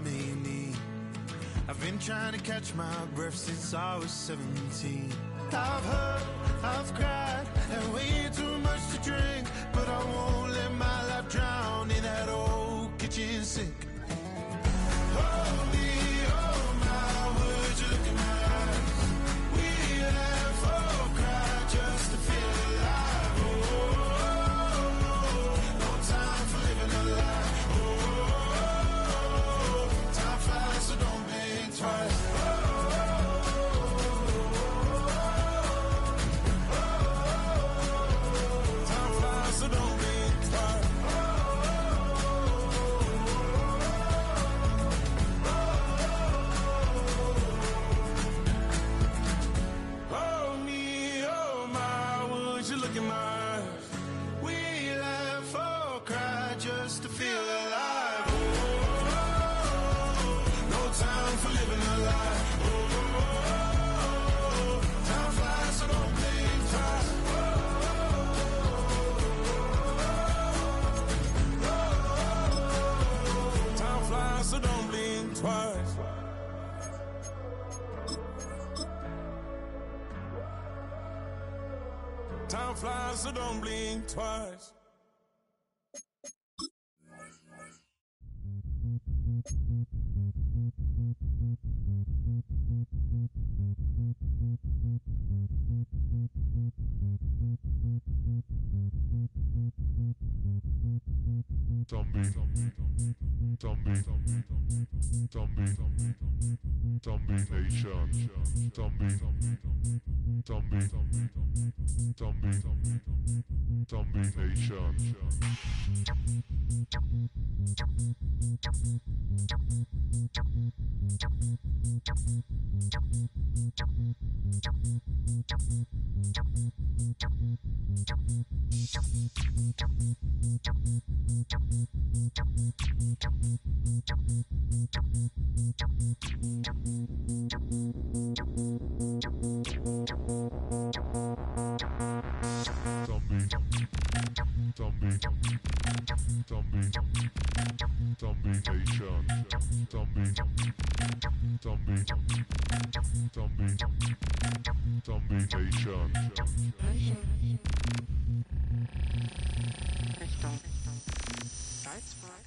may need. I've been trying to catch my breath since I was 17. I've hurt, I've cried, and way too much to drink, but I won't let my life drown in that old kitchen sink. Hold me, oh my, would you look in my eyes? We laugh or cry just to feel alive. Oh, no time for living a lie. Oh, time flies, so don't think twice. Time flies, so don't think twice. Oh me, oh my, would you look in my eyes? We laugh or cry just to feel alive. Oh, no time for living a lie. Oh, time flies, so don't think twice. Time flies, so don't blink twice. Time flies, so don't blink twice. Zombie nation. Zombie nation. Zombie nation. Zombie nation. Richtung Salzburg.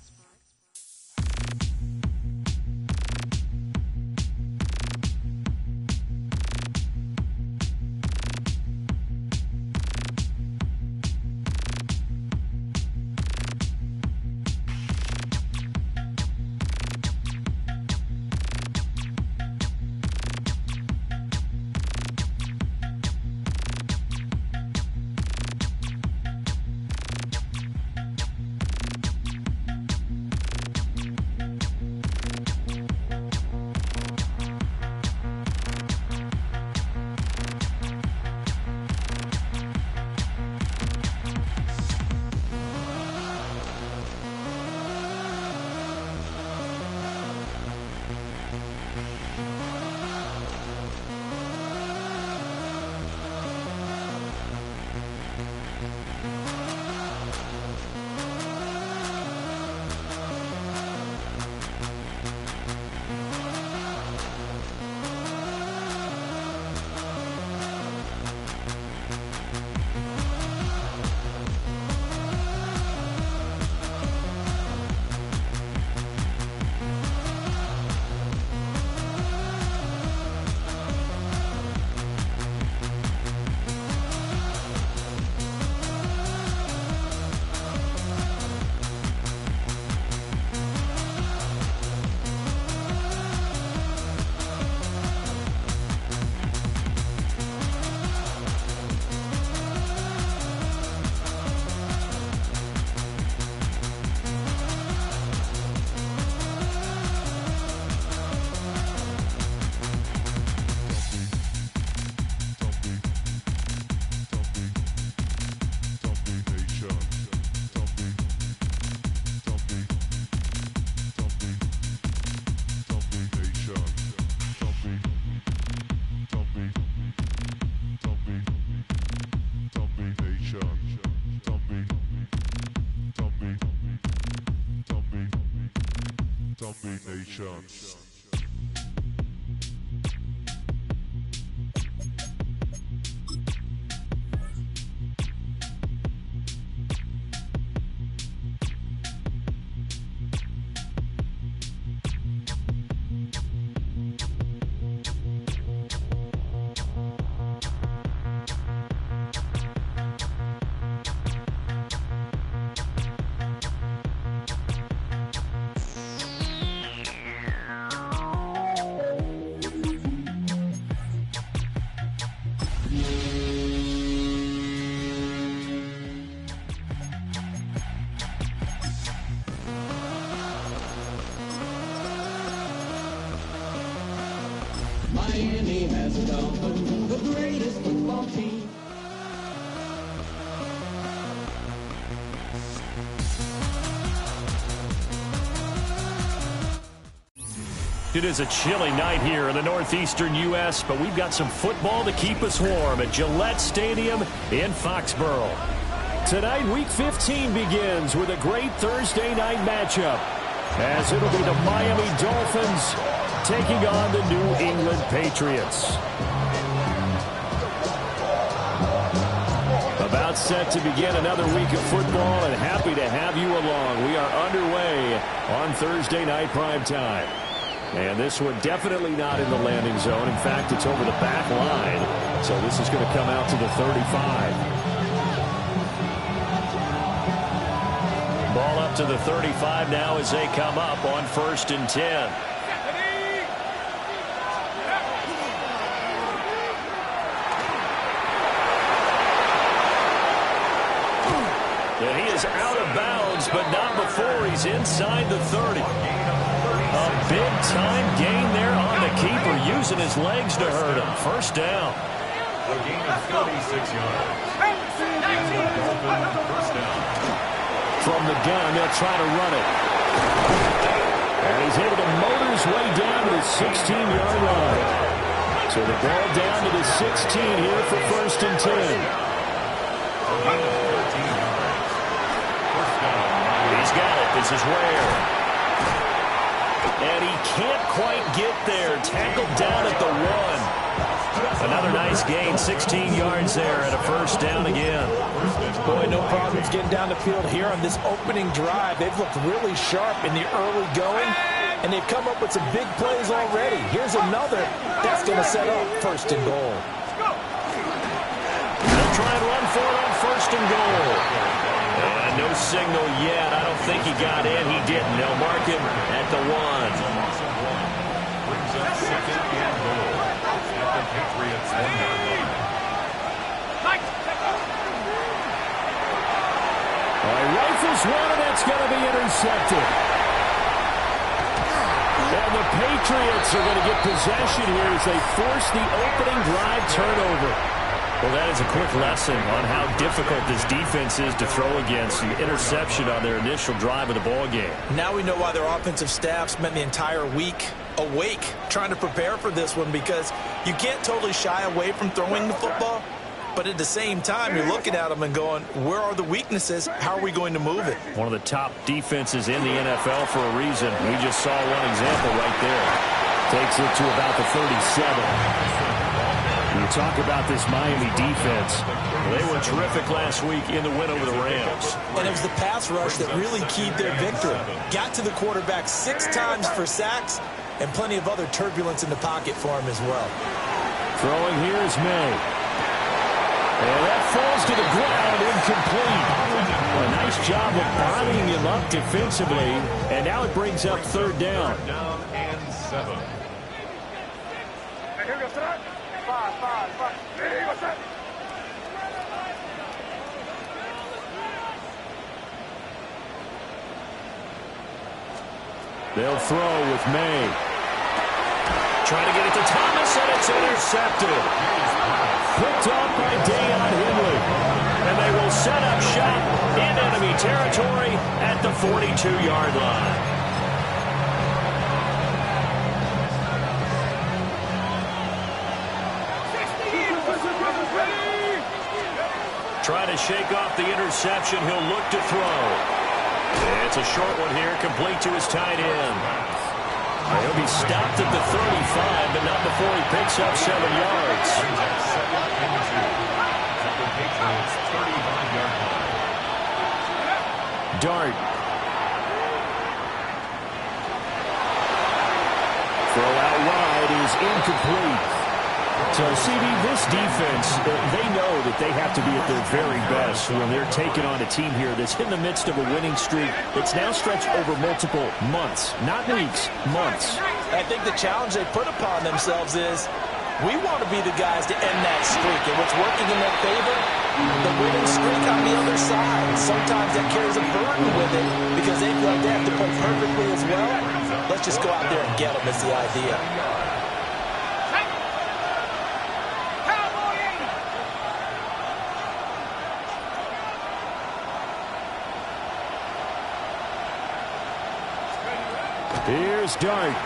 Zombie Nation. Miami has come, the greatest football team. It is a chilly night here in the northeastern U.S., but we've got some football to keep us warm at Gillette Stadium in Foxborough. Tonight, Week 15 begins with a great Thursday night matchup, as it'll be the Miami Dolphins taking on the New England Patriots. About set to begin another week of football, and happy to have you along. We are underway on Thursday night prime time. And this one definitely not in the landing zone. In fact, it's over the back line. So this is going to come out to the 35. Ball up to the 35 now as they come up on 1st and 10. And he is out of bounds, but not before he's inside the 30. A big-time gain there on the keeper, using his legs to hurt him. First down. A gain of 36 yards. First down. From the gun, they'll try to run it. And he's able to motor his way down to the 16-yard line. So the ball down to the 16 here for 1st and 10. A gain of 14 yards. First down. He's got it. This is Ware. And he can't quite get there. Tackled down at the 1. Another nice gain, 16 yards there, and a first down again. Boy, no problems getting down the field here on this opening drive. They've looked really sharp in the early going, and they've come up with some big plays already. Here's another that's going to set up 1st and goal. They'll try and run for it on 1st and goal. And no signal yet. I don't think he got in. He didn't. They'll mark him at the 1. Brings up 2nd and goal at the Patriots 1-yard line. All right, rifles one, and that's going to be intercepted. And the Patriots are going to get possession here as they force the opening drive turnover. Well, that is a quick lesson on how difficult this defense is to throw against. An interception on their initial drive of the ball game. Now we know why their offensive staff spent the entire week awake trying to prepare for this one, because you can't totally shy away from throwing the football, but at the same time, you're looking at them and going, where are the weaknesses? How are we going to move it? One of the top defenses in the NFL for a reason. We just saw one example right there. Takes it to about the 37. You talk about this Miami defense. They were terrific last week in the win over the Rams. And it was the pass rush that really keyed their victory. Got to the quarterback 6 times for sacks, and plenty of other turbulence in the pocket for him as well. Throwing here is May. And that falls to the ground, incomplete. A nice job of bodying him up defensively. And now it brings up 3rd down. 3rd down and 7. They'll throw with May. Trying to get it to Thomas, and it's intercepted. Picked off by Dayon Henley. And they will set up shop in enemy territory at the 42-yard line. Trying to shake off the interception. He'll look to throw. It's a short one here, complete to his tight end. He'll be stopped at the 35, but not before he picks up 7 yards. Dart. Throw out wide is incomplete. So, CD, this defense, they know that they have to be at their very best when they're taking on a team here that's in the midst of a winning streak that's now stretched over multiple months, not weeks, months. I think the challenge they put upon themselves is we want to be the guys to end that streak. And what's working in their favor? The winning streak on the other side. Sometimes that carries a burden with it because they feel like they have to play perfectly as well. Let's just go out there and get them is the idea. Here's Dart.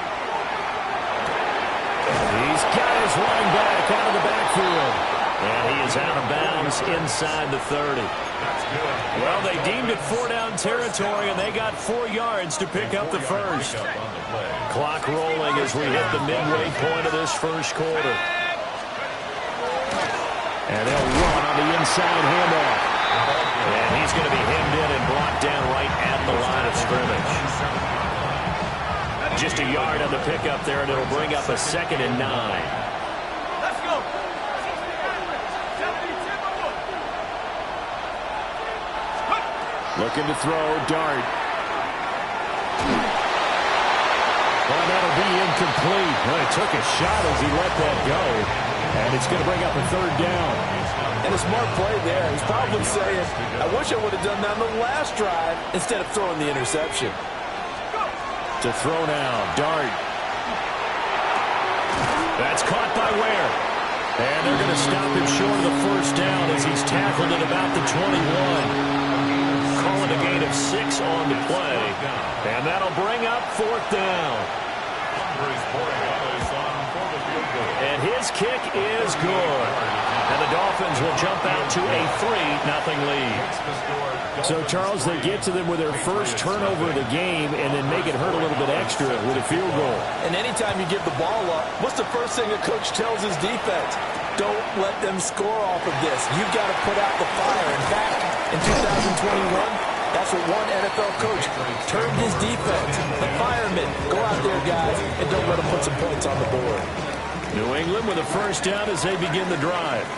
He's got his running back out of the backfield. And he is out of bounds inside the 30. Well, they deemed it 4-down territory, and they got 4 yards to pick up the first. Clock rolling as we hit the midway point of this first quarter. And they'll run on the inside handoff. And he's going to be hemmed in and brought down right at the line of scrimmage. Just a yard on the pickup there, and it'll bring up a 2nd and 9. Let's go. Looking to throw, Dart. Well, that'll be incomplete. Well, he took a shot as he let that go, and it's going to bring up a 3rd down. And a smart play there. He's probably saying, I wish I would have done that on the last drive instead of throwing the interception. To throw now, Dart. That's caught by Ware. And they're going to stop him short of the first down as he's tackled at about the 21. Calling a gain of 6 on the play. And that'll bring up 4th down. And his kick is good. And the Dolphins will jump out to a 3-0 lead. So, Charles, they get to them with their first turnover of the game and then make it hurt a little bit extra with a field goal. And anytime you give the ball up, what's the first thing a coach tells his defense? Don't let them score off of this. You've got to put out the fire. In fact, in 2021, that's what one NFL coach termed his defense. The firemen. Go out there, guys, and don't let them put some points on the board. New England with a first down as they begin the drive.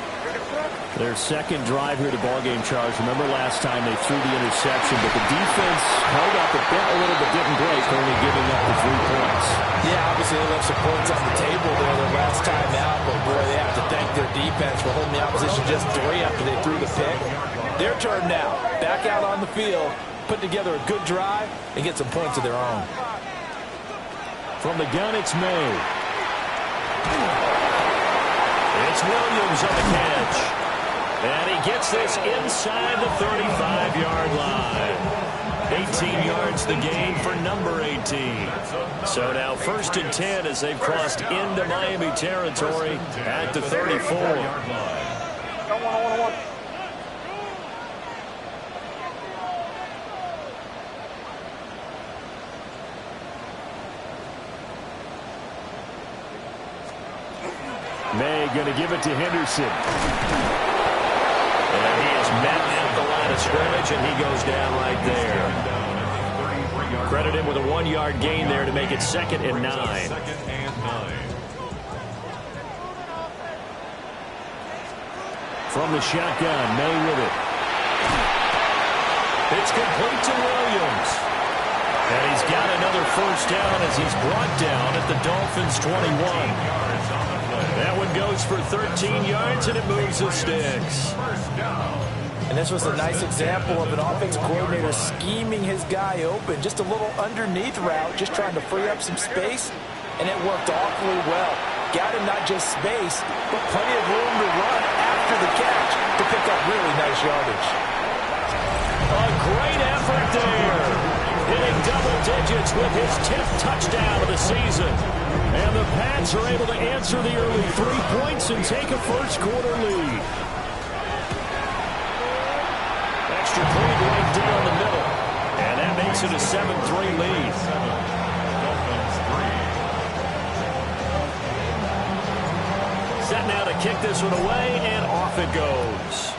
Their second drive here to ballgame, Charles. Remember last time they threw the interception, but the defense held up a little bit, didn't break, only giving up the 3 points. Yeah, obviously they left some points on the table there their last time out, but boy, they have to thank their defense for holding the opposition just 3 after they threw the pick. Their turn now. Back out on the field, put together a good drive, and get some points of their own. From the gun, it's May. It's Williams on the catch. And he gets this inside the 35-yard line. 18 yards the gain for number 18. So now 1st and 10 as they've crossed into Miami territory at the 34. May going to give it to Henderson. And he is met at the line of scrimmage, and he goes down right there. Credit him with a 1-yard gain there to make it 2nd and 9. From the shotgun, May with it. It's complete to Williams. And he's got another first down as he's brought down at the Dolphins' 21. That one goes for 13 yards, and it moves the sticks. And this was a nice example of an offensive coordinator scheming his guy open. Just a little underneath route, just trying to free up some space, and it worked awfully well. Got him not just space, but plenty of room to run after the catch to pick up really nice yardage. A great effort there. Hitting double digits with his 10th touchdown of the season. And the Pats are able to answer the early 3 points and take a first-quarter lead. Extra point right down the middle. And that makes it a 7-3 lead. to kick this one away, and off it goes.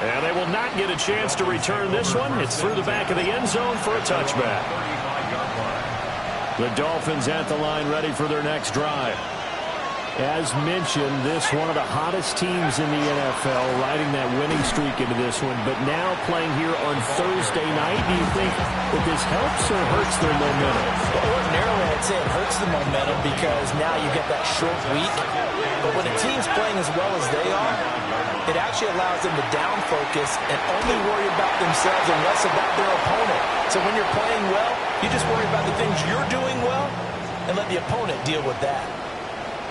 And they will not get a chance to return this one. It's through the back of the end zone for a touchback. The Dolphins at the line ready for their next drive. As mentioned, this one of the hottest teams in the NFL, riding that winning streak into this one, but now playing here on Thursday night. Do you think that this helps or hurts their momentum? Well, ordinarily, I'd say it hurts the momentum because now you get that short week. But when a team's playing as well as they are, it actually allows them to down focus and only worry about themselves and less about their opponent. So when you're playing well, you just worry about the things you're doing well and let the opponent deal with that.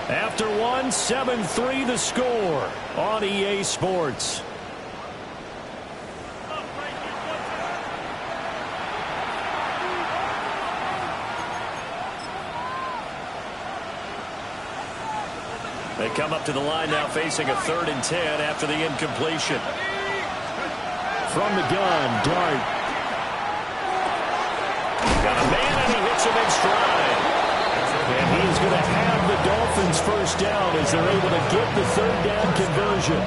After one, 7-3 the score on EA Sports. They come up to the line now facing a 3rd and 10 after the incompletion. From the gun, Dart. Got a man and he hits him in stride. And he's going to have the Dolphins first down as they're able to get the 3rd down conversion.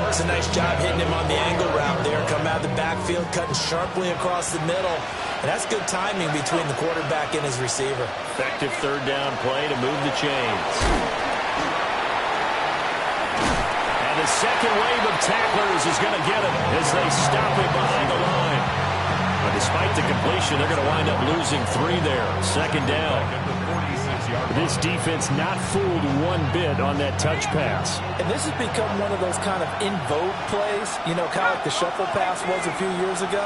It's a nice job hitting him on the angle route there. Come out of the backfield, cutting sharply across the middle. And that's good timing between the quarterback and his receiver. Effective 3rd down play to move the chains. And the second wave of tacklers is going to get him as they stop him behind the line. But despite the completion, they're going to wind up losing 3 there. 2nd down. This defense not fooled one bit on that touch pass. And this has become one of those kind of in vogue plays, you know, kind of like the shuffle pass was a few years ago.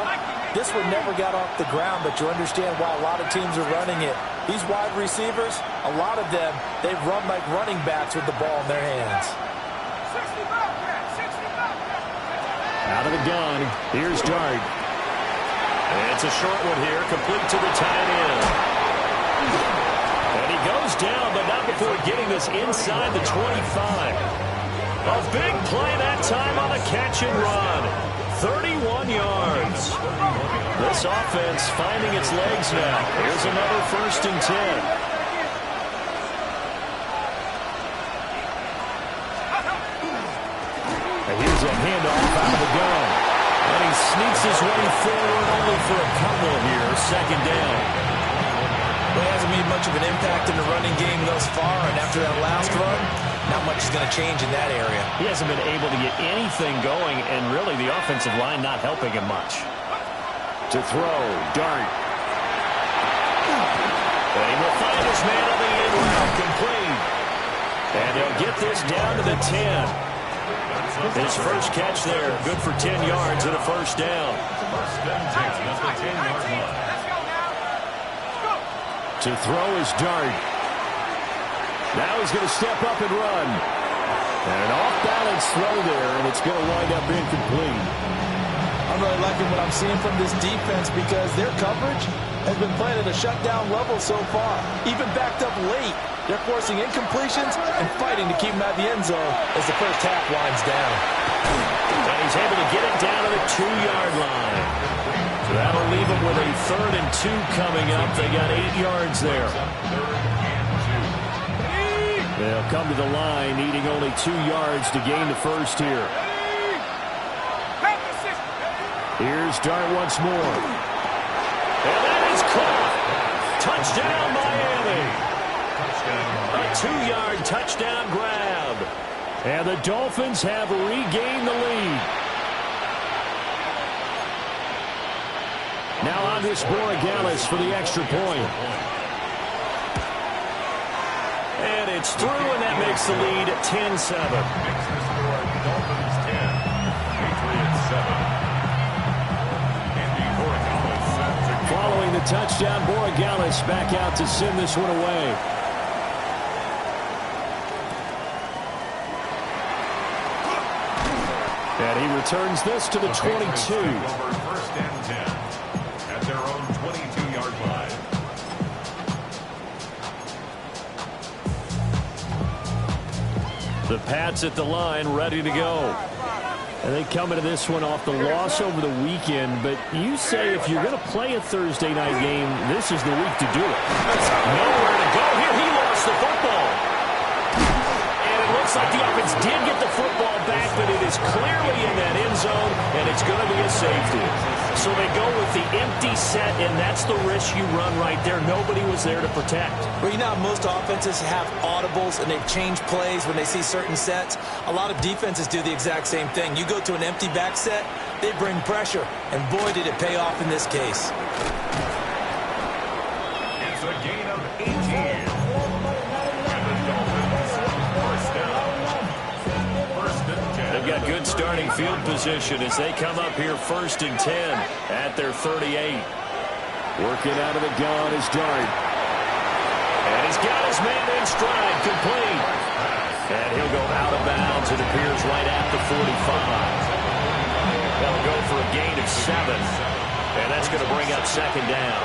This one never got off the ground, but you understand why a lot of teams are running it. These wide receivers, a lot of them, they've run like running backs with the ball in their hands. Out of the gun, here's Dart. And it's a short one here, complete to the tight end. And he goes down, but not before getting this inside the 25. A big play that time on a catch and run. 31 yards. This offense finding its legs now. Here's another 1st and 10. And here's a handoff out of the gun. And he sneaks his way forward only for a couple here. 2nd down. Well, he hasn't made much of an impact in the running game thus far, and after that last run, not much is going to change in that area. He hasn't been able to get anything going, and really the offensive line not helping him much. To throw, Dart. And he will find his man on the in route, complete. And he'll get this down to the 10. His first catch there, good for 10 yards and a 1st down. To throw is Dart. Now he's going to step up and run. And an off-balance throw there, and it's going to wind up incomplete. I'm really liking what I'm seeing from this defense because their coverage has been playing at a shutdown level so far. Even backed up late, they're forcing incompletions and fighting to keep them out of the end zone as the first half winds down. And he's able to get it down to the 2-yard line. So that'll leave them with a 3rd and 2 coming up. They got 8 yards there. They'll come to the line, needing only 2 yards to gain the first here. Here's Dart once more. And that is caught. Touchdown, Miami. A 2-yard touchdown grab. And the Dolphins have regained the lead. Now Andres Borregales for the extra point. And it's through, and that makes the lead 10-7. Dolphins 10, Patriots 7. Following the touchdown, Borregales back out to send this one away. And he returns this to the 22. 1st and 10 at their own 22-yard line. The Pats at the line, ready to go. And they come into this one off the loss over the weekend, but you say if you're going to play a Thursday night game, this is the week to do it. Nowhere to go here. He lost the football. And it looks like the offense did get the football back, but it is clearly in that end zone, and it's going to be a safety. So they go with the empty set, and that's the risk you run right there. Nobody was there to protect. Well, you know how most offenses have audibles, and they've changed plays when they see certain sets. A lot of defenses do the exact same thing. You go to an empty back set, they bring pressure, and boy, did it pay off in this case. It's a gain of 18. And the Dolphins, first down. First and 10. They've got good starting field position as they come up here 1st and 10 at their 38. Working out of the gun is Dart. And he's got his man in stride, complete. And he'll go out of bounds, it appears, right at the 45. They'll go for a gain of 7. And that's going to bring up 2nd down.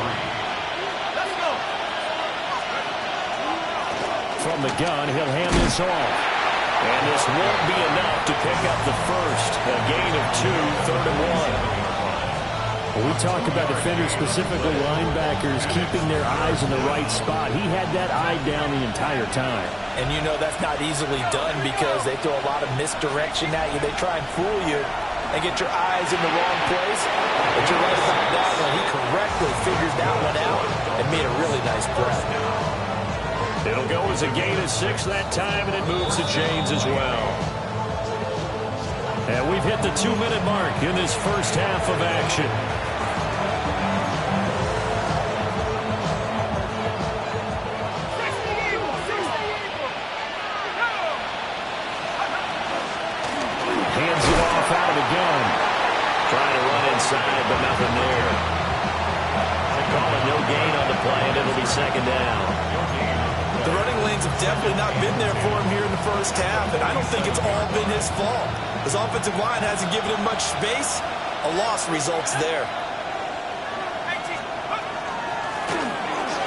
From the gun, he'll hand this off. And this won't be enough to pick up the first. A gain of 2, 3rd and 1. We talk about defenders, specifically linebackers, keeping their eyes in the right spot. He had that eye down the entire time. And you know that's not easily done because they throw a lot of misdirection at you. They try and fool you and get your eyes in the wrong place. But you're right about that one. He correctly figured that one out and made a really nice play. It'll go as a gain of 6 that time, and it moves the chains as well. And we've hit the 2-minute mark in this first half of action. Hands it off out of the gun. Trying to run inside, but nothing there. They're calling no gain on the play, and it'll be 2nd down. The running lanes have definitely not been there for him here in the first half, and I don't think it's all been his fault. His offensive line hasn't given him much space. A loss results there.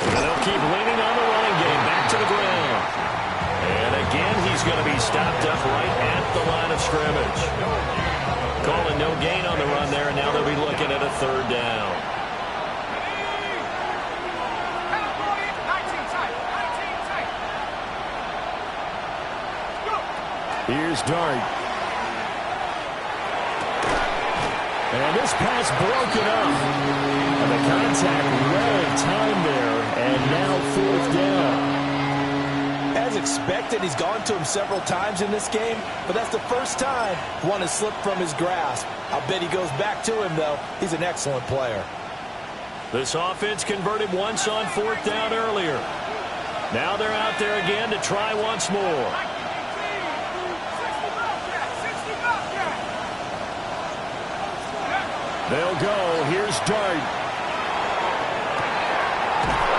They'll keep leaning on the running game. Back to the ground. And again, he's going to be stopped up right at the line of scrimmage. Calling no gain on the run there, and now they'll be looking at a 3rd down. Here's Dart. And this pass broken up. And the contact well timed there. And now 4th down. As expected, he's gone to him several times in this game, but that's the first time one has slipped from his grasp. I'll bet he goes back to him, though. He's an excellent player. This offense converted once on 4th down earlier. Now they're out there again to try once more. They'll go. Here's Dart.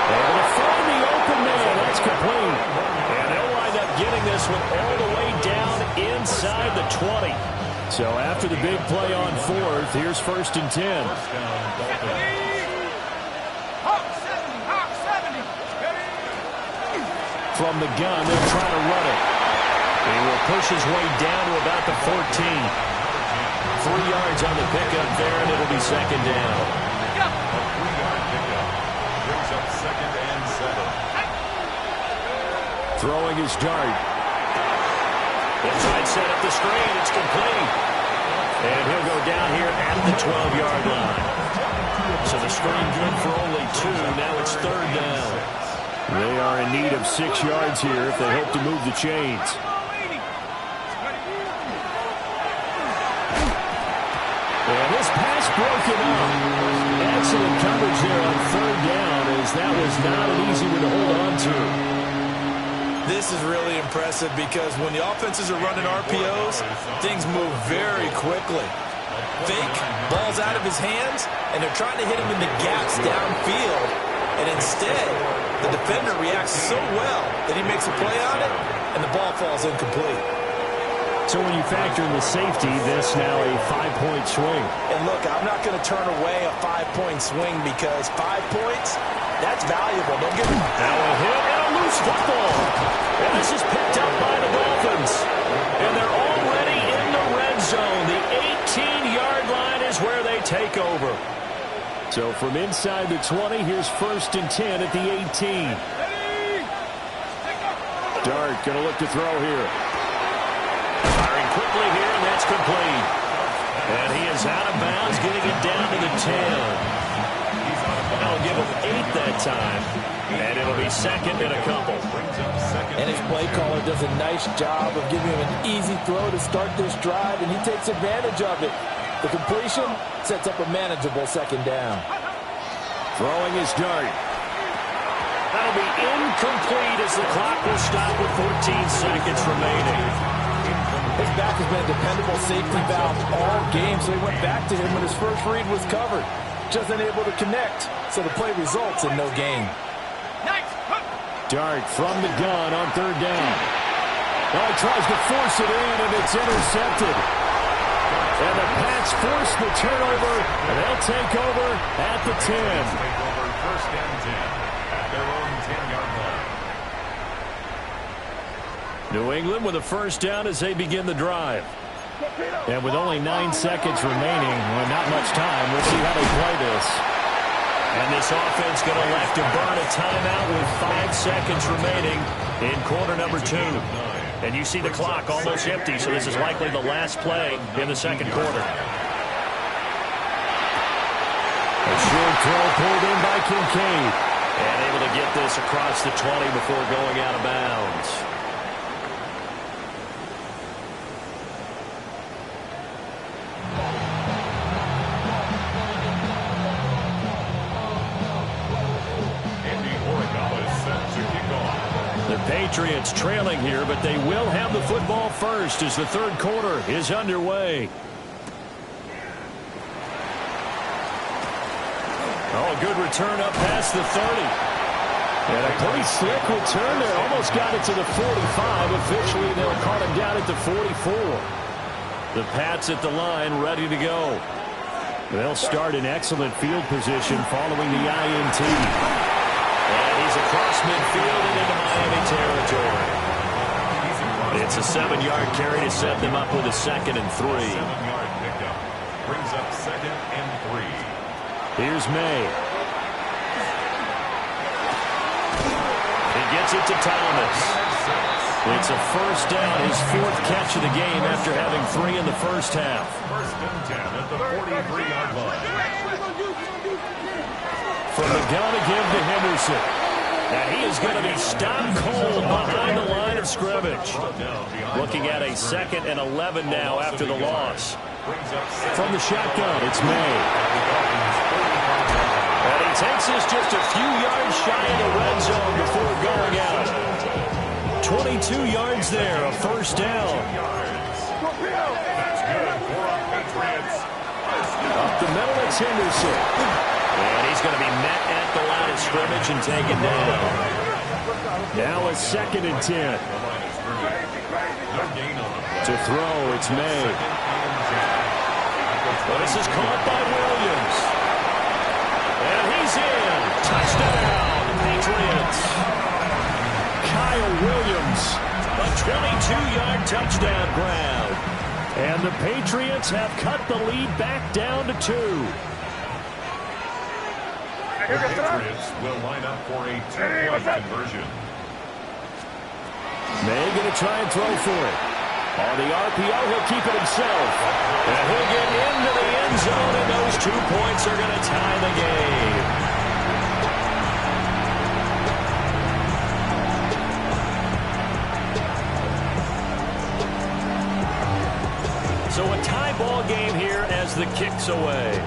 Able to find the open man. That's complete. And they'll wind up getting this one all the way down inside the 20. So after the big play on 4th, here's 1st and 10. From the gun, they'll try to run it. He will push his way down to about the 14. 3 yards on the pickup there, and it'll be 2nd down. A 3-yard pickup brings up 2nd and 7. Throwing his Dart. They'll try and set up the screen. It's complete. And he'll go down here at the 12-yard line. So the screen good for only 2. Now it's 3rd down. They are in need of 6 yards here if they hope to move the chains. And this pass broken up. Excellent coverage there on 3rd down, as that was not an easy one to hold on to. This is really impressive because when the offenses are running RPOs, things move very quickly. Fake, ball's out of his hands, and they're trying to hit him in the gaps downfield. And instead, the defender reacts so well that he makes a play on it, and the ball falls incomplete. So when you factor in the safety, this now a 5-point swing. And look, I'm not going to turn away a 5-point swing because 5 points, that's valuable. Don't give me now a hit and a loose football. And this is picked up by the Dolphins. And they're already in the red zone. The 18-yard line is where they take over. So from inside the 20, here's 1st and 10 at the 18. Dart going to look to throw here. Firing quickly here, and that's complete. And he is out of bounds, getting it down to the 10. That'll give him 8 that time. And it'll be 2nd and a couple. And his play caller does a nice job of giving him an easy throw to start this drive, and he takes advantage of it. The completion sets up a manageable 2nd down. Throwing his Dart. That'll be incomplete as the clock will stop with 14 seconds remaining. His back has been a dependable safety valve all game, so he went back to him when his first read was covered. Just unable to connect, so the play results in no gain. Dart from the gun on 3rd down. Oh, he tries to force it in, and it's intercepted. And the Pats force the turnover, and they'll take over at the 10. Take over 1st and 10 at their own 10-yard line. New England with a 1st down as they begin the drive. And with only 9 seconds remaining, well, not much time, we'll see how they play this. And this offense going to elect to burn a timeout with 5 seconds remaining in quarter number 2. And you see the clock almost empty, so this is likely the last play in the 2nd quarter. A short throw pulled in by Kincaid. And able to get this across the 20 before going out of bounds. Patriots trailing here, but they will have the football first as the 3rd quarter is underway. Oh, a good return up past the 30. And a pretty slick return there. Almost got it to the 45. Officially, they'll call him down at the 44. The Pats at the line ready to go. They'll start in excellent field position following the INT. And he's across midfield and into Miami territory. It's a 7-yard carry to set them up with a 2nd and 3. 7-yard pickup brings up 2nd and 3. Here's May. He gets it to Thomas. It's a 1st down, his 4th catch of the game after having 3 in the 1st half. 1st and 10 at the 43-yard line. From the gun again to Henderson. And he is going to be stopped cold behind the line of scrimmage. Looking at a 2nd and 11 now after the loss. From the shotgun, it's May. And he takes us just a few yards shy of the red zone before going out. 22 yards there, a 1st down. That's good for our Patriots. Up the middle, it's Henderson. And he's going to be met at the line of scrimmage and taken down. Now a 2nd and 10. To throw, it's May. Well, this is caught by Williams. And he's in. Touchdown, Patriots. Kyle Williams, a 22-yard touchdown grab. And the Patriots have cut the lead back down to 2. The Patriots will line up for a 2-point conversion. May going to try and throw for it. On the RPO, he'll keep it himself. And he'll get into the end zone, and those 2 points are going to tie the game. So a tie ball game here as the kick's away.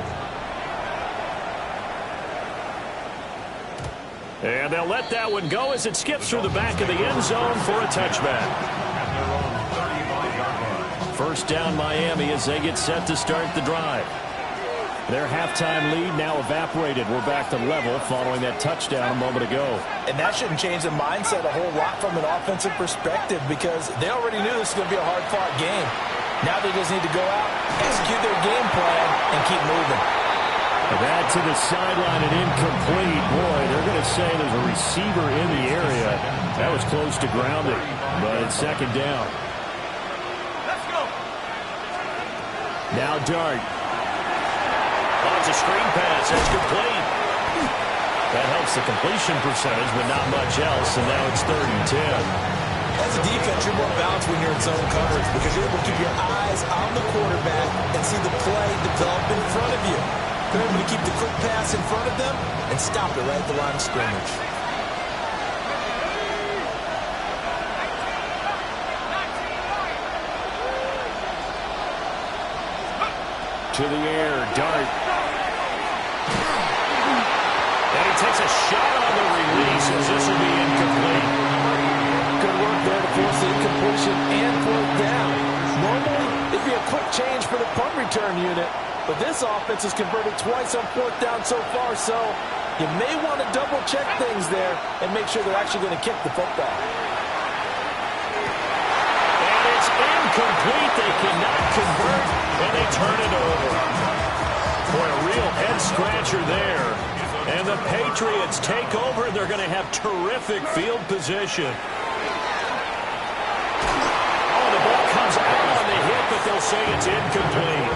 And they'll let that one go as it skips through the back of the end zone for a touchback. 1st down Miami as they get set to start the drive. Their halftime lead now evaporated. We're back to level following that touchdown a moment ago. And that shouldn't change the mindset a whole lot from an offensive perspective because they already knew this was going to be a hard-fought game. Now they just need to go out, execute their game plan, and keep moving. That to the sideline and incomplete. Boy, they're going to say there's a receiver in the area. That was close to grounding, but it's 2nd down. Let's go. Now Dart. Lots of screen pass. That's complete. That helps the completion percentage, but not much else, and now it's 3rd and 10. As a defense, you're more balanced when you're in zone coverage because you're able to keep your eyes on the quarterback and see the play develop in front of you. They're able to keep the quick pass in front of them and stop it right at the line of scrimmage. To the air, Dart. And he takes a shot on the release as this will be incomplete. Good work there to force the incompletion and 4th down. Normally, it'd be a quick change for the punt return unit, but this offense has converted twice on 4th down so far, so you may want to double-check things there and make sure they're actually going to kick the football. And it's incomplete. They cannot convert, and they turn it over. Boy, a real head-scratcher there. And the Patriots take over, and they're going to have terrific field position. Oh, the ball comes out on the hit, but they'll say it's incomplete.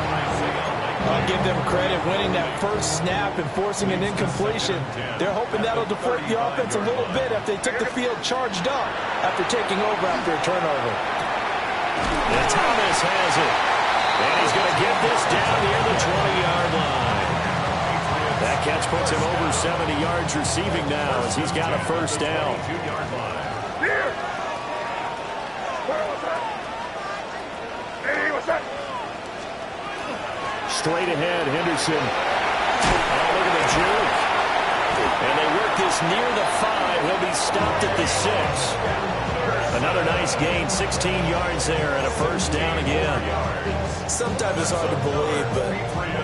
I'll give them credit winning that first snap and forcing an incompletion. They're hoping that'll deflate the offense a little bit after they took the field charged up after taking over after a turnover. And Thomas has it. And he's going to get this down near the 20-yard line. That catch puts him over 70 yards receiving now as he's got a first down. Straight ahead, Henderson. Oh, look at the juke. And they work this near the 5. He'll be stopped at the 6. Another nice gain, 16 yards there, and a first down again. Sometimes it's hard to believe, but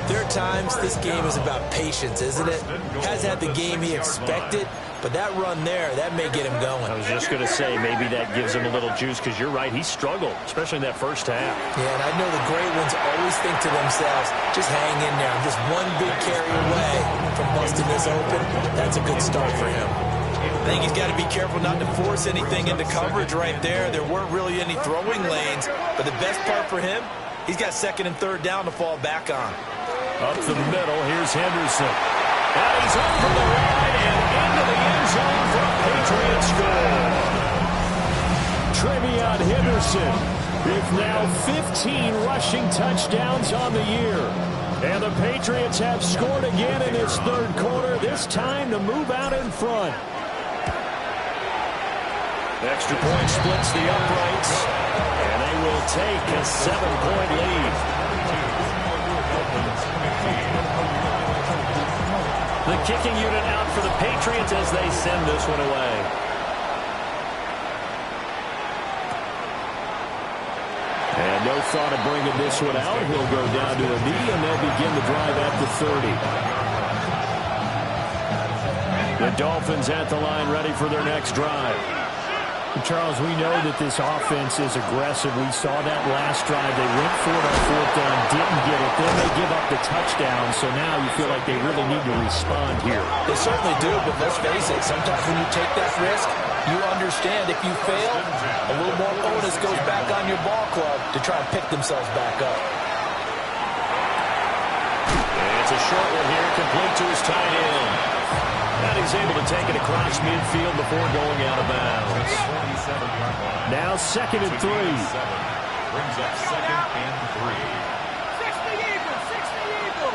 there are times this game is about patience, isn't it? Has had the game he expected, but that run there, that may get him going. I was just going to say, maybe that gives him a little juice, because you're right, he struggled, especially in that first half. Yeah, and I know the great ones always think to themselves, just hang in there. I'm just one big carry away from busting this open. That's a good start for him. I think he's got to be careful not to force anything into coverage right there. There weren't really any throwing lanes, but the best part for him, he's got 2nd and 3rd down to fall back on. Up the middle, here's Henderson. And he's over the line and into the end zone for a Patriot score. Trevion Henderson with now 15 rushing touchdowns on the year. And the Patriots have scored again in this 3rd quarter, this time to move out in front. Extra point splits the uprights, and they will take a 7-point lead. The kicking unit out for the Patriots as they send this one away. And no thought of bringing this one out. He'll go down to a knee, and they'll begin the drive at the 30. The Dolphins at the line ready for their next drive. Charles, we know that this offense is aggressive. We saw that last drive. They went for it on 4th down, didn't get it. Then they give up the touchdown, so now you feel like they really need to respond here. They certainly do, but let's face it, sometimes when you take that risk, you understand if you fail, a little more onus goes back on your ball club to try and pick themselves back up. And it's a short one here, complete to his tight end. And he's able to take it across midfield before going out of bounds. Now 2nd and 3. Brings up 2nd and 3. 60 Eagle.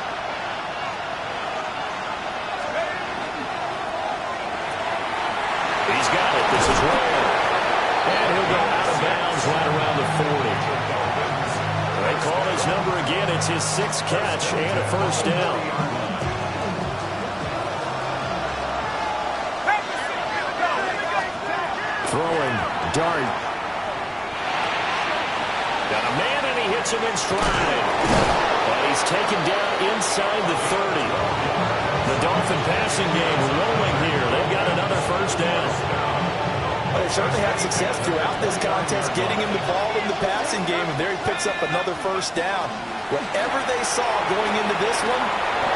He's got it. This is Ware. And he'll go out of bounds right around the 40. They call his number again. It's his 6th catch and a first down. Throwing, Dart. Got a man, and he hits him in stride. And he's taken down inside the 30. The Dolphin passing game rolling here. They've got another first down. Well, they certainly had success throughout this contest, getting him the ball in the passing game, and there he picks up another first down. Whatever they saw going into this one,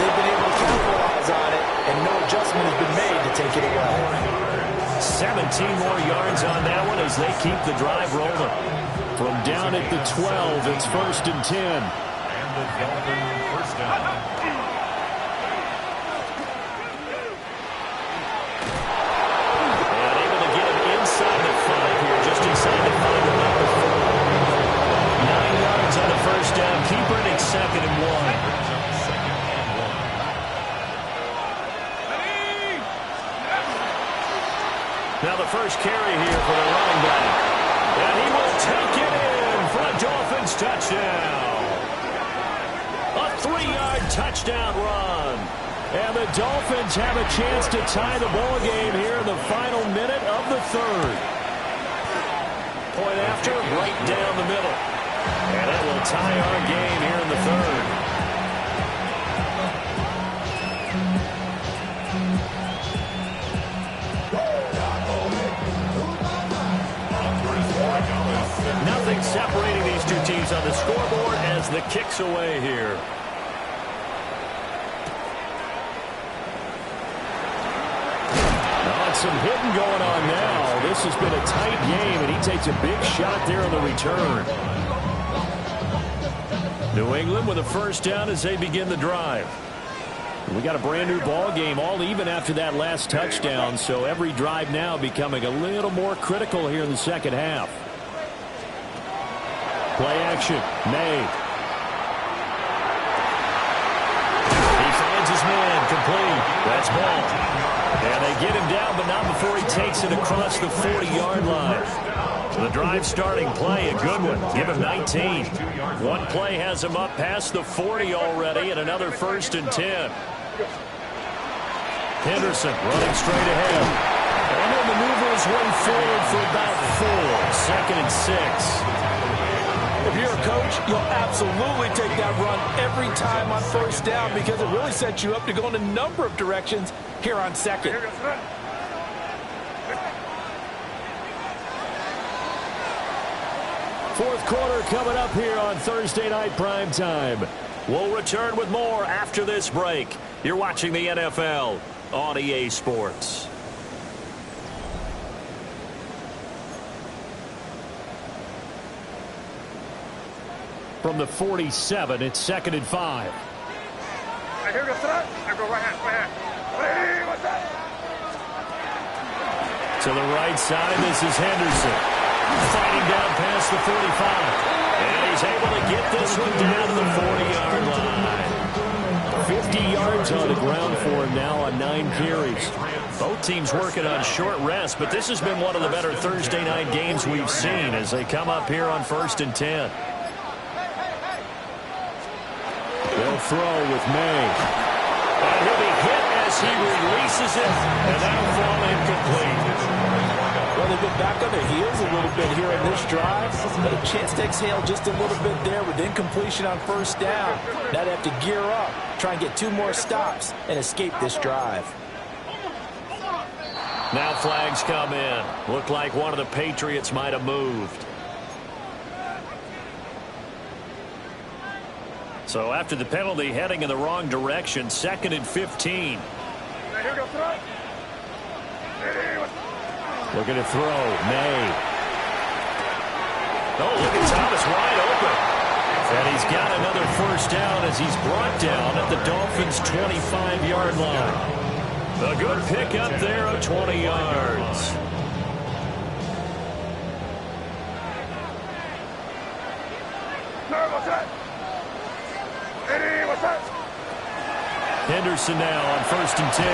they've been able to capitalize on it, and no adjustment has been made to take it away. 17 more yards on that one as they keep the drive rolling. From down at the 12, it's 1st and 10. the Dolphin first down. And able to get him inside the 5 here, just inside the 5 about the 4. 9 yards on the first down. Keeper it at 2nd and 1. Now the first carry here for the running back. And he will take it in for a Dolphins touchdown. A 3-yard touchdown run. And the Dolphins have a chance to tie the ball game here in the final minute of the 3rd. Point after, right down the middle. And it will tie our game here in the 3rd. Nothing separating these two teams on the scoreboard as the kick's away here. Some hitting going on now. This has been a tight game, and he takes a big shot there on the return. New England with a first down as they begin the drive. We got a brand new ball game, all even after that last touchdown, so every drive now becoming a little more critical here in the second half. Play action. May. He finds his man. Complete. That's ball. And they get him down, but not before he takes it across the 40-yard line. So the drive starting play, a good one. Give him 19. One play has him up past the 40 already, and another 1st and 10. Henderson running straight ahead. And he'll maneuver his way forward for about 4. 2nd and 6. If you're a coach, you'll absolutely take that run every time on first down because it really sets you up to go in a number of directions here on 2nd. Fourth quarter coming up here on Thursday Night Primetime. We'll return with more after this break. You're watching the NFL on EA Sports. From the 47, it's 2nd and 5. Here goes that. I go right hand. Hey, what's that? To the right side, this is Henderson. Fighting down past the 45. And he's able to get this one down to the 40-yard line. 50 yards on the ground for him now on 9 carries. Both teams working on short rest, but this has been one of the better Thursday night games we've seen as they come up here on 1st and 10. They'll throw with May. And he'll be hit as he releases it, and that'll fall incomplete. Well, they've been back on their heels a little bit here in this drive, but a chance to exhale just a little bit there with incompletion on first down. Now they have to gear up, try and get 2 more stops, and escape this drive. Now flags come in. Looked like one of the Patriots might have moved. So after the penalty, heading in the wrong direction, 2nd and 15. Looking to throw. May. Oh, look at Thomas wide open. And he's got another first down as he's brought down at the Dolphins' 25-yard line. A good pickup there of 20 yards. Henderson now on 1st and 10.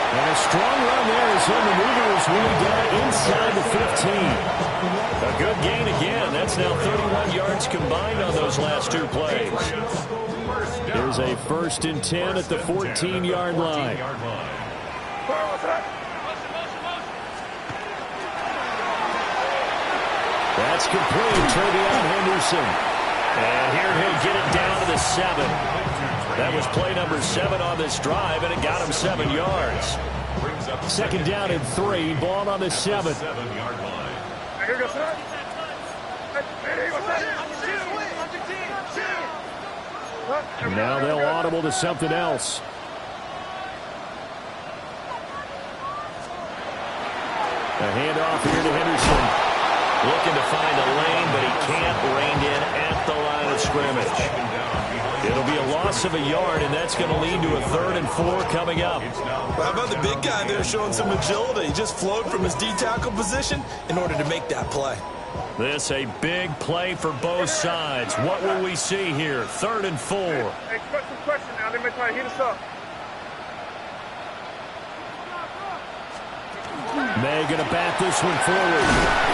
And a strong run there as he'll maneuver his way down inside the 15. A good gain again. That's now 31 yards combined on those last 2 plays. Here's a 1st and 10 at the 14-yard line. That's complete. Trevion Henderson. And here he'll get it down to the 7. That was play number 7 on this drive, and it got him 7 yards. 2nd down and 3. Ball on the 7. Now they'll audible to something else. A handoff here to Henderson. Looking to find a lane, but he can't rein in at the line of scrimmage. scrimmage. It'll be a loss of a yard, and that's going to lead to a 3rd and 4 coming up. Well, how about the big guy there showing some agility? He just flowed from his D-tackle position in order to make that play. This a big play for both sides. What will we see here? 3rd and 4. Expect some question now. They may try to heat us up. May going to bat this one forward.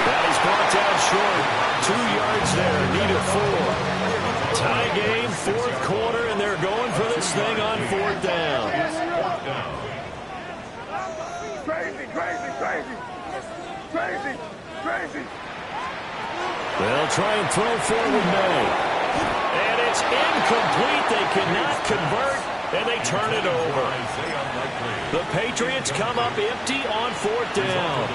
That is brought down short. 2 yards there. Need a 4. Tie game, 4th quarter, and they're going for this thing on 4th down. Crazy, crazy, crazy. Crazy, crazy. They'll try and throw forward May. And it's incomplete. They cannot convert, and they turn it over. The Patriots come up empty on 4th down.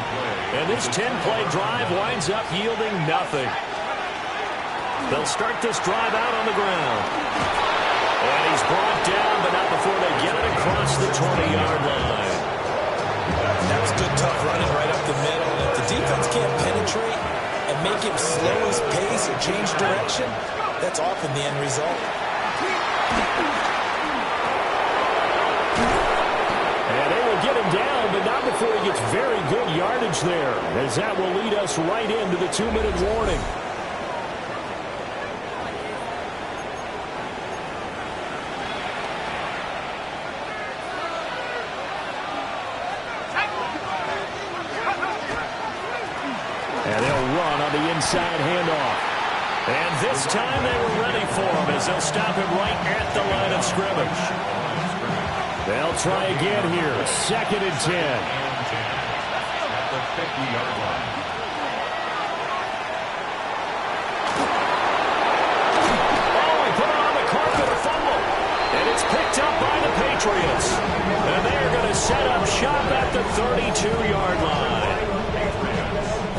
And this 10-play drive winds up yielding nothing. They'll start this drive out on the ground. And he's brought down, but not before they get it across the 20-yard line. That was good, tough running right up the middle. And if the defense can't penetrate and make him slow his pace or change direction, that's often the end result. And they will get him down, but not before he gets very good yardage there, as that will lead us right into the 2-minute warning. And they'll run on the inside handoff. And this time they were ready for him as they'll stop him right at the line of scrimmage. They'll try again here. 2nd and 10. At the 50-yard line. Oh, he put it on the carpet, a fumble. And it's picked up by the Patriots. And they're going to set up shop at the 32-yard line.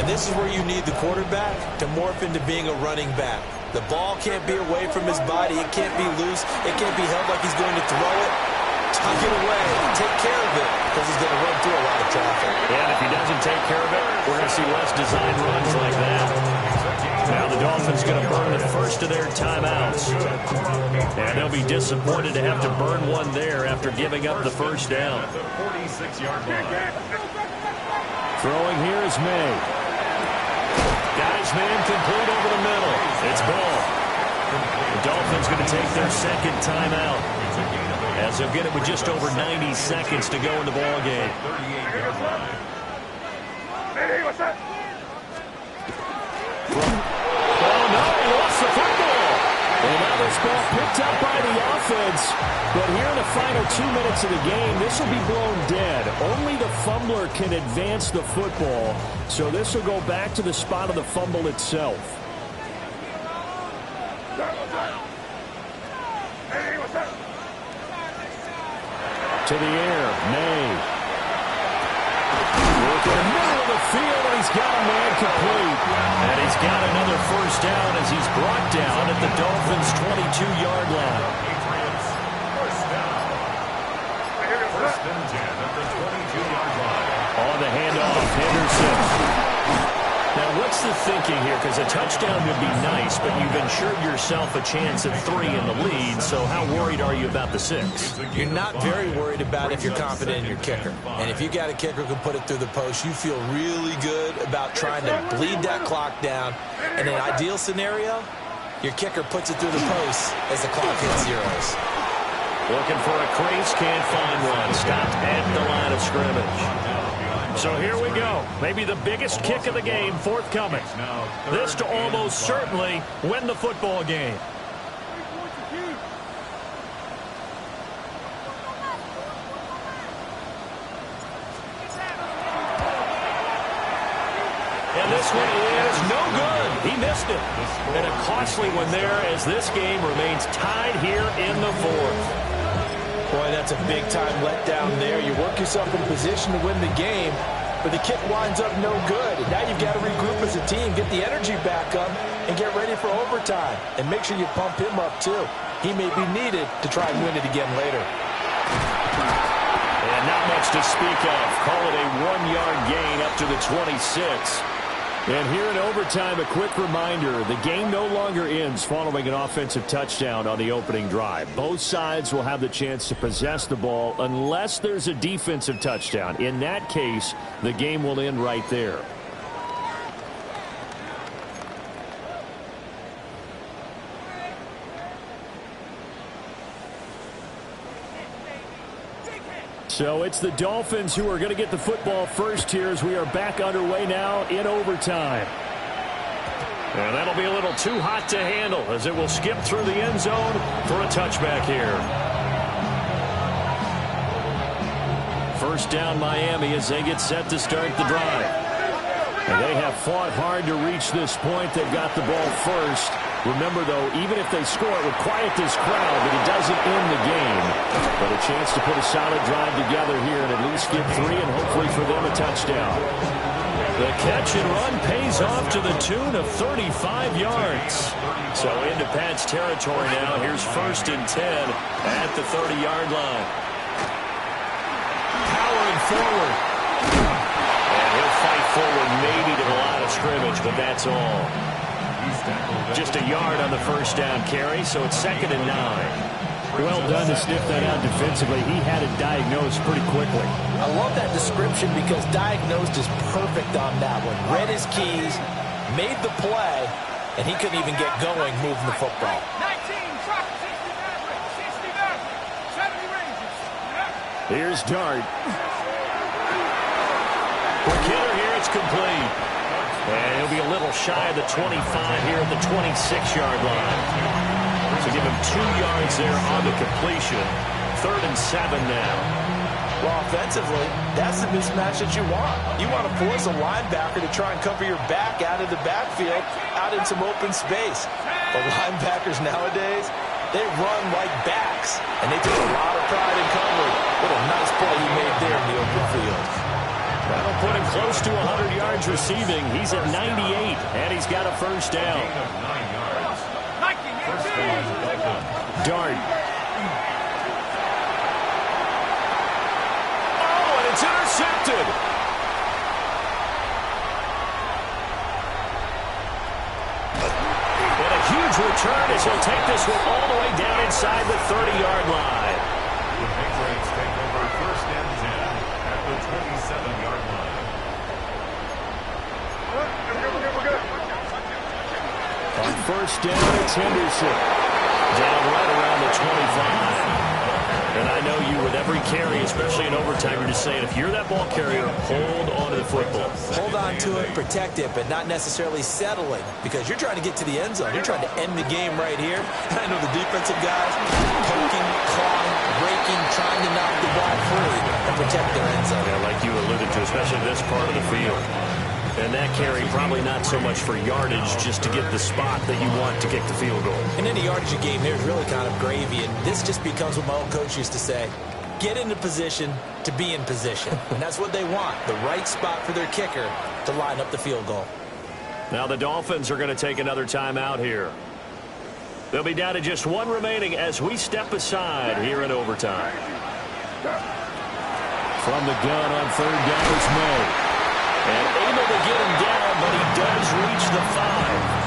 And this is where you need the quarterback to morph into being a running back. The ball can't be away from his body. It can't be loose. It can't be held like he's going to throw it. Tuck it away. Take care of it because he's going to run through a lot of traffic. And if he doesn't take care of it, we're going to see less design runs like that. Now the Dolphins going to burn the first of their timeouts. And they'll be disappointed to have to burn one there after giving up the first down. At the 46-yard line. Throwing here is May. Got his man complete over the middle. It's Ball. The Dolphins going to take their 2nd timeout, as they'll get it with just over 90 seconds to go in the ball game. 38-yard line. Hey, what's that? Oh, no, he lost the football. And now this ball picked up by the offense. But here in the final 2 minutes of the game, this will be blown dead. Only the fumbler can advance the football. So this will go back to the spot of the fumble itself. Hey, what's that? To the air, May. Look in the middle of the field, and he's got a man complete. And he's got another first down as he's brought down at the Dolphins' 22-yard line. Patriots, first down. First and 10 at the 22-yard line. On the handoff, Henderson. Now, what's the thinking here? Because a touchdown would be nice, but you've ensured yourself a chance at 3 in the lead, so how worried are you about the 6? You're not very worried about if you're confident in your kicker. And if you got a kicker who can put it through the post, you feel really good about trying to bleed that clock down. In an ideal scenario, your kicker puts it through the post as the clock hits zeros. Looking for a crease, can't find one. Stopped at the line of scrimmage. So here we go. Maybe the biggest kick of the game forthcoming. This to almost certainly win the football game. And this one is no good. He missed it. And a costly one there as this game remains tied here in the 4th. Boy, that's a big-time letdown there. You work yourself in position to win the game, but the kick winds up no good. And now you've got to regroup as a team, get the energy back up, and get ready for overtime. And make sure you pump him up, too. He may be needed to try and win it again later. And not much to speak of. Call it a 1-yard gain up to the 26. And here in overtime, a quick reminder, the game no longer ends following an offensive touchdown on the opening drive. Both sides will have the chance to possess the ball unless there's a defensive touchdown. In that case, the game will end right there. So it's the Dolphins who are going to get the football first here as we are back underway now in overtime. And that'll be a little too hot to handle as it will skip through the end zone for a touchback here. First down Miami as they get set to start the drive. And they have fought hard to reach this point. They've got the ball first. Remember, though, even if they score, it would quiet this crowd, but it doesn't end the game. But a chance to put a solid drive together here and at least get 3 and hopefully for them a touchdown. The catch and run pays off to the tune of 35 yards. So into Pat's territory now. Here's 1st and 10 at the 30-yard line. Powering forward. And he'll fight forward maybe to the line of scrimmage, but that's all. Just a yard on the first down carry, so it's 2nd and 9. Well done to sniff that out defensively. He had it diagnosed pretty quickly. I love that description because diagnosed is perfect on that one. Read his keys, made the play, and he couldn't even get going moving the football. 19, truck, 69, 70 ranges. Here's Dart. For Kidder here, it's complete. And he'll be a little shy of the 25 here at the 26-yard line. So give him 2 yards there on the completion. 3rd and 7 now. Well, offensively, that's the mismatch that you want. You want to force a linebacker to try and cover your back out of the backfield, out in some open space. The linebackers nowadays, they run like backs, and they take a lot of pride in coverage. What a nice play he made there in the open field. That'll put him close to 100 yards receiving. He's at 98, and he's got a first down. Dart. Oh, and it's intercepted. And a huge return as he'll take this one all the way down inside the 30-yard line. The Patriots take over 1st and 10 at the 27-yard line. On first down, it's Henderson. Down right around the 25. And I know you with every carry, especially in overtime, you're just saying, if you're that ball carrier, hold on to the football. Hold on to it, protect it, but not necessarily settling because you're trying to get to the end zone. You're trying to end the game right here. I know the defensive guys poking, clawing, breaking, trying to knock the ball free and protect their end zone. Yeah, like you alluded to, especially this part of the field. And that carry probably not so much for yardage, just to get the spot that you want to kick the field goal. In any yardage game, there's really kind of gravy, and this just becomes what my old coach used to say. Get into position to be in position. And that's what they want, the right spot for their kicker to line up the field goal. Now the Dolphins are going to take another timeout here. They'll be down to just 1 remaining as we step aside here in overtime. From the gun on 3rd down is May. And able to get him down, but he does reach the 5.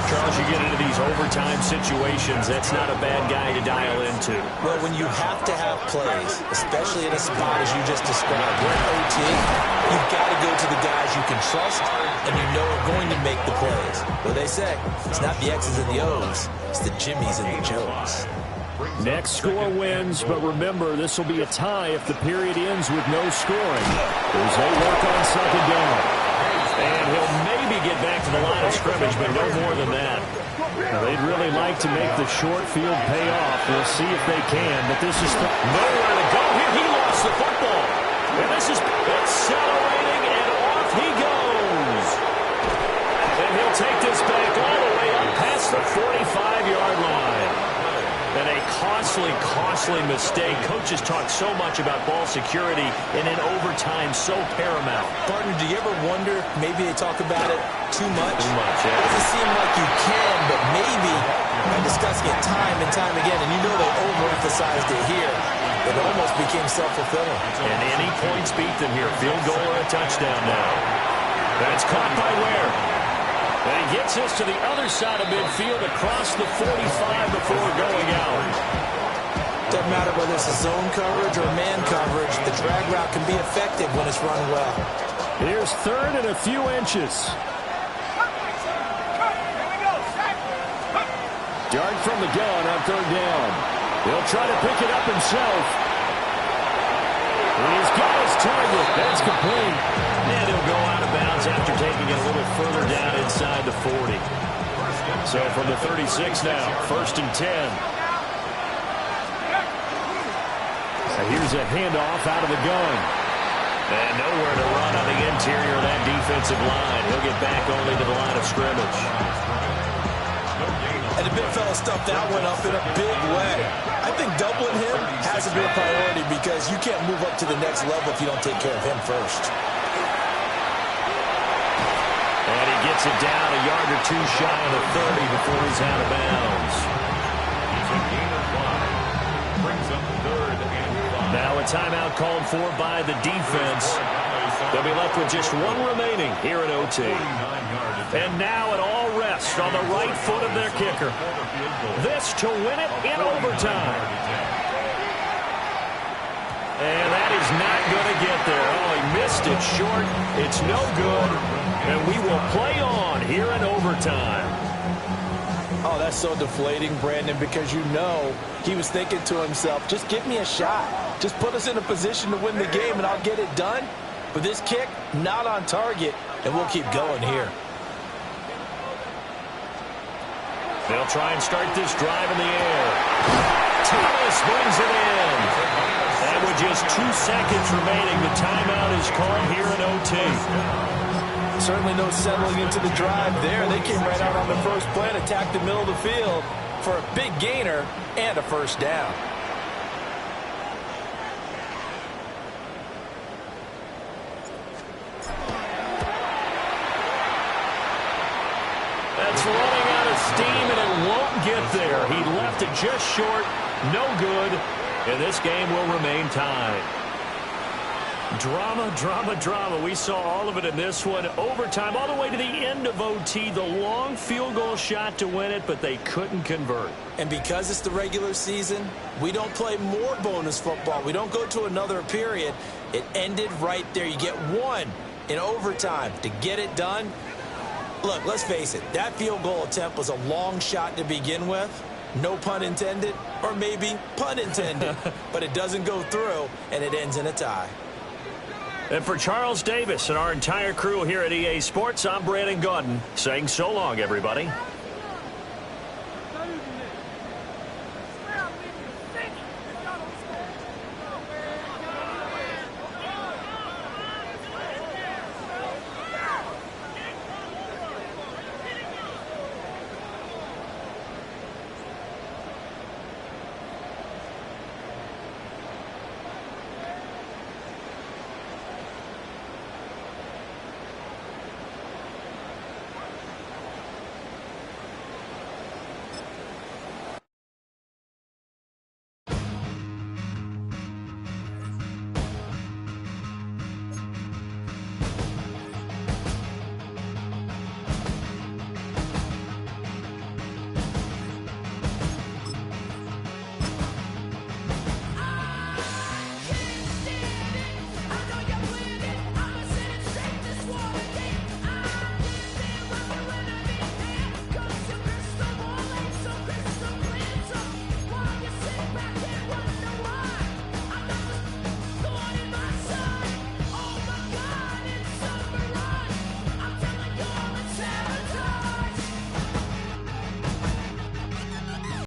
Charles, you get into these overtime situations, that's not a bad guy to dial into. Well, when you have to have plays, especially in a spot as you just described, we're in OT, you've got to go to the guys you can trust and you know are going to make the plays. What they say, it's not the X's and the O's, it's the Jimmys and the Joes. Next score wins, but remember, this will be a tie if the period ends with no scoring as they work on 2nd down. And he'll maybe get back to the line of scrimmage, but no more than that. They'd really like to make the short field pay off. We'll see if they can, but this is nowhere to go here. He lost the football. And this is accelerating, and off he goes. And he'll take this back all the way up past the 45-yard line. And a costly mistake. Coaches talk so much about ball security, and in overtime, so paramount. Partner, do you ever wonder, maybe they talk about it too much? Too much, yeah. It doesn't seem like you can, but maybe by discussing it time and time again, and you know they overemphasized it here, it almost became self-fulfilling. And any points beat them here. Field goal or a touchdown now. That's caught by Ware. And he gets us to the other side of midfield across the 45 before going out. Doesn't matter whether it's a zone coverage or man coverage, the drag route can be effective when it's run well. Here's third and a few inches. Dart from the gun on third down. He'll try to pick it up himself. He's got his target. That's complete. And he'll go out of bounds after taking it a little further down inside the 40. So from the 36 now, 1st and 10. Here's a handoff out of the gun. And nowhere to run on the interior of that defensive line. He'll get back only to the line of scrimmage. And the big fella stuffed that one up in a big way. I think doubling him has to be a priority because you can't move up to the next level if you don't take care of him first. And he gets it down a yard or two shy of the 30 before he's out of bounds. He's a gain of 5. Brings up 3rd and 5. Now a timeout called for by the defense. They'll be left with just one remaining here at OT. And now it all rests on the right foot of their kicker. This to win it in overtime. And that is not going to get there. Oh, he missed it short. It's no good. And we will play on here in overtime. Oh, that's so deflating, Brandon, because you know he was thinking to himself, just give me a shot. Just put us in a position to win the game and I'll get it done. But this kick, not on target, and we'll keep going here. They'll try and start this drive in the air. Thomas brings it in. And with just 2 seconds remaining, the timeout is called here in OT. Certainly no settling into the drive there. They came right out on the first play and attacked the middle of the field for a big gainer and a first down. That's running out of steam, and it won't get there. He left it just short. No good. And this game will remain tied. Drama, drama, drama. We saw all of it in this one. Overtime all the way to the end of OT. The long field goal shot to win it, but they couldn't convert. And because it's the regular season, we don't play more bonus football. We don't go to another period. It ended right there. You get one in overtime to get it done. Look, let's face it. That field goal attempt was a long shot to begin with. No pun intended, or maybe pun intended. But it doesn't go through, and it ends in a tie. And for Charles Davis and our entire crew here at EA Sports, I'm Brandon Gaudin saying so long, everybody.